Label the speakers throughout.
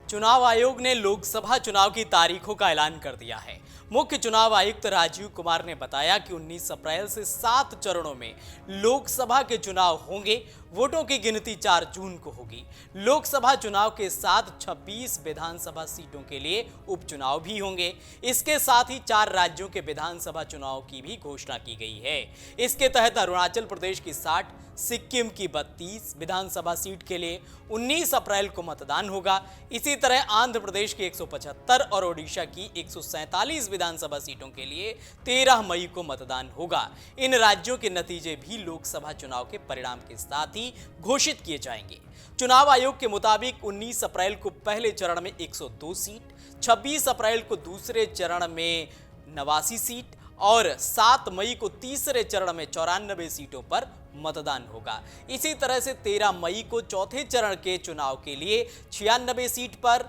Speaker 1: चुनाव आयोग ने लोकसभा चुनाव की तारीखों का ऐलान कर दिया है। मुख्य चुनाव आयुक्त राजीव कुमार ने बताया कि 19 अप्रैल से 7 चरणों में लोकसभा के चुनाव होंगे। वोटों की गिनती 4 जून को होगी। लोकसभा चुनाव के साथ 26 विधानसभा सीटों के लिए उपचुनाव भी होंगे। इसके साथ ही 4 राज्यों के विधानसभा चुनाव की भी घोषणा की गई है। इसके तहत अरुणाचल प्रदेश की 60, सिक्किम की 32 विधानसभा सीट के लिए 19 अप्रैल को मतदान होगा। इसी तरह आंध्र प्रदेश की 175 और ओडिशा की 147 विधानसभा सीटों के लिए 13 मई को मतदान होगा। इन राज्यों के नतीजे भी लोकसभा चुनाव के परिणाम के साथ ही घोषित किए जाएंगे। चुनाव आयोग के मुताबिक 19 अप्रैल को पहले चरण में 102 सीट, 26 अप्रैल को दूसरे चरण में 89 सीट और 7 मई को तीसरे चरण में 94 सीटों पर मतदान होगा। इसी तरह से 13 मई को चौथे चरण के चुनाव के लिए 96 सीट पर,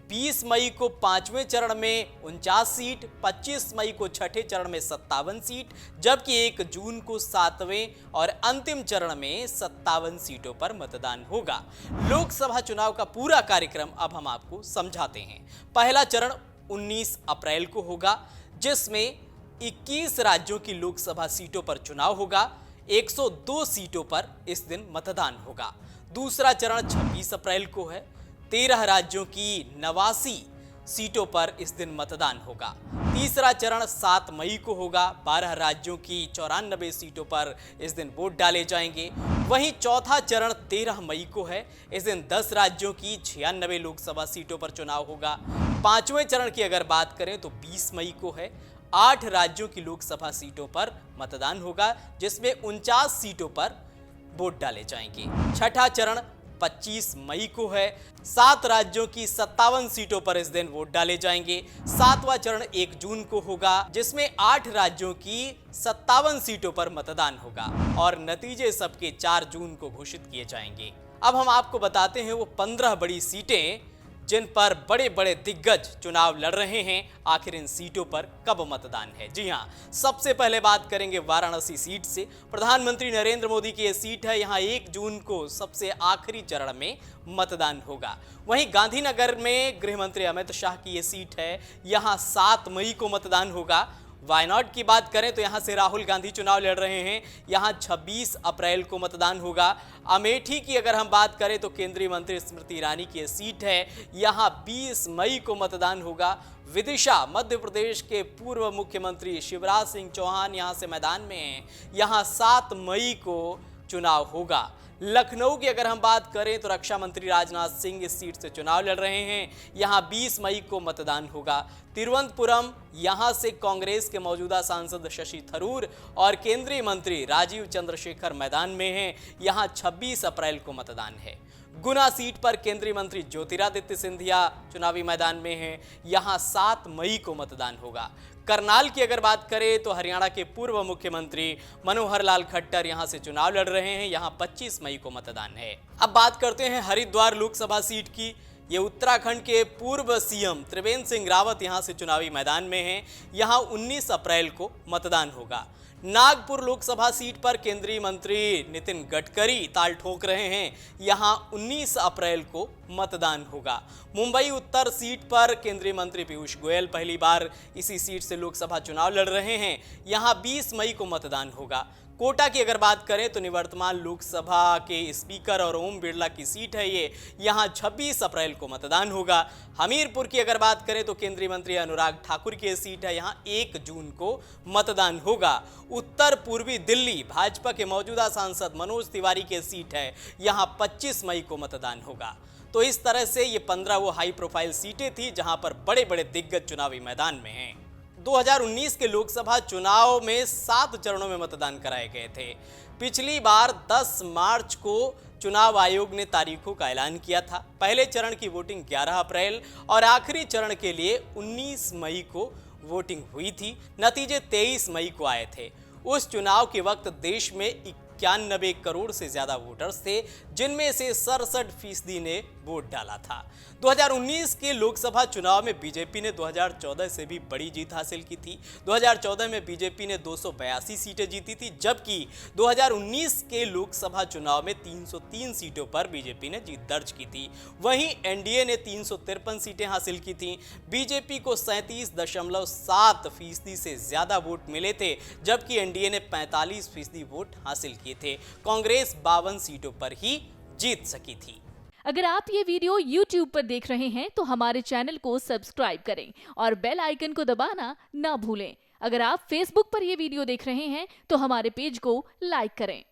Speaker 1: 20 मई को पांचवें चरण में 49 सीट, 25 मई को छठे चरण में 57 सीट, जबकि 1 जून को 7वें और अंतिम चरण में 57 सीटों पर मतदान होगा। लोकसभा चुनाव का पूरा कार्यक्रम अब हम आपको समझाते हैं। पहला चरण 19 अप्रैल को होगा, जिसमें 21 राज्यों की लोकसभा सीटों पर चुनाव होगा। 102 सीटों पर इस दिन मतदान होगा। दूसरा चरण 26 अप्रैल को है। 13 राज्यों की 89 सीटों पर इस दिन मतदान होगा। तीसरा चरण 7 मई को होगा। 12 राज्यों की 94 सीटों पर इस दिन वोट डाले जाएंगे। वहीं चौथा चरण 13 मई को है। इस दिन 10 राज्यों की 96 लोकसभा सीटों पर चुनाव होगा। पांचवें चरण की अगर बात करें तो 20 मई को है। 8 राज्यों की लोकसभा सीटों पर मतदान होगा, जिसमें 49 सीटों पर वोट डाले जाएंगे। छठा चरण 25 मई को है। 7 राज्यों की 57 सीटों पर इस दिन वोट डाले जाएंगे। सातवां चरण 1 जून को होगा, जिसमें 8 राज्यों की 57 सीटों पर मतदान होगा और नतीजे सबके 4 जून को घोषित किए जाएंगे। अब हम आपको बताते हैं वो 15 बड़ी सीटें जिन पर बड़े बड़े दिग्गज चुनाव लड़ रहे हैं। आखिर इन सीटों पर कब मतदान है? जी हां, सबसे पहले बात करेंगे वाराणसी सीट से। प्रधानमंत्री नरेंद्र मोदी की यह सीट है। यहां 1 जून को सबसे आखिरी चरण में मतदान होगा। वहीं गांधीनगर में गृह मंत्री अमित शाह की यह सीट है। यहां 7 मई को मतदान होगा। वायनाड की बात करें तो यहां से राहुल गांधी चुनाव लड़ रहे हैं। यहां 26 अप्रैल को मतदान होगा। अमेठी की अगर हम बात करें तो केंद्रीय मंत्री स्मृति ईरानी की सीट है। यहां 20 मई को मतदान होगा। विदिशा मध्य प्रदेश के पूर्व मुख्यमंत्री शिवराज सिंह चौहान यहां से मैदान में हैं। यहां 7 मई को चुनाव होगा। लखनऊ की अगर हम बात करें तो रक्षा मंत्री राजनाथ सिंह इस सीट से चुनाव लड़ रहे हैं। यहां 20 मई को मतदान होगा। तिरुवनंतपुरम यहां से कांग्रेस के मौजूदा सांसद शशि थरूर और केंद्रीय मंत्री राजीव चंद्रशेखर मैदान में हैं। यहां 26 अप्रैल को मतदान है। गुना सीट पर केंद्रीय मंत्री ज्योतिरादित्य सिंधिया चुनावी मैदान में हैं। यहां 7 मई को मतदान होगा। करनाल की अगर बात करें तो हरियाणा के पूर्व मुख्यमंत्री मनोहर लाल खट्टर यहां से चुनाव लड़ रहे हैं। यहां 25 मई को मतदान है। अब बात करते हैं हरिद्वार लोकसभा सीट की। ये उत्तराखंड के पूर्व सीएम त्रिवेंद्र सिंह रावत यहां से चुनावी मैदान में हैं। यहां 19 अप्रैल को मतदान होगा। नागपुर लोकसभा सीट पर केंद्रीय मंत्री नितिन गडकरी ताल ठोक रहे हैं। यहां 19 अप्रैल को मतदान होगा। मुंबई उत्तर सीट पर केंद्रीय मंत्री पीयूष गोयल पहली बार इसी सीट से लोकसभा चुनाव लड़ रहे हैं। यहां 20 मई को मतदान होगा। कोटा की अगर बात करें तो निवर्तमान लोकसभा के स्पीकर और ओम बिरला की सीट है ये। यहां 26 अप्रैल को मतदान होगा। हमीरपुर की अगर बात करें तो केंद्रीय मंत्री अनुराग ठाकुर की सीट है। यहां 1 जून को मतदान होगा। उत्तर पूर्वी दिल्ली भाजपा के मौजूदा सांसद मनोज तिवारी की सीट है। यहां 25 मई को मतदान होगा। तो इस तरह से ये 15 वो हाई प्रोफाइल सीटें थी जहां पर बड़े बड़े दिग्गज चुनावी मैदान में हैं। 2019 के लोकसभा चुनाव में 7 चरणों में मतदान कराए गए थे। पिछली बार 10 मार्च को चुनाव आयोग ने तारीखों का ऐलान किया था। पहले चरण की वोटिंग 11 अप्रैल और आखिरी चरण के लिए 19 मई को वोटिंग हुई थी। नतीजे 23 मई को आए थे। उस चुनाव के वक्त देश में 91 करोड़ से ज्यादा वोटर्स थे, जिनमें से 67% ने वोट डाला था। 2019 के लोकसभा चुनाव में बीजेपी ने 2014 से भी बड़ी जीत हासिल की थी। 2014 में बीजेपी ने 282 सीटें जीती थी, जबकि 2019 के लोकसभा चुनाव में 303 सीटों पर बीजेपी ने जीत दर्ज की थी। वहीं एनडीए ने 353 सीटें हासिल की थी। बीजेपी को 37.7% से ज्यादा वोट मिले थे, जबकि एनडीए ने 45% वोट हासिल किए थे। कांग्रेस 52 सीटों पर ही जीत सकी थी।
Speaker 2: अगर आप ये वीडियो YouTube पर देख रहे हैं तो हमारे चैनल को सब्सक्राइब करें और बेल आइकन को दबाना ना भूलें। अगर आप Facebook पर ये वीडियो देख रहे हैं तो हमारे पेज को लाइक करें।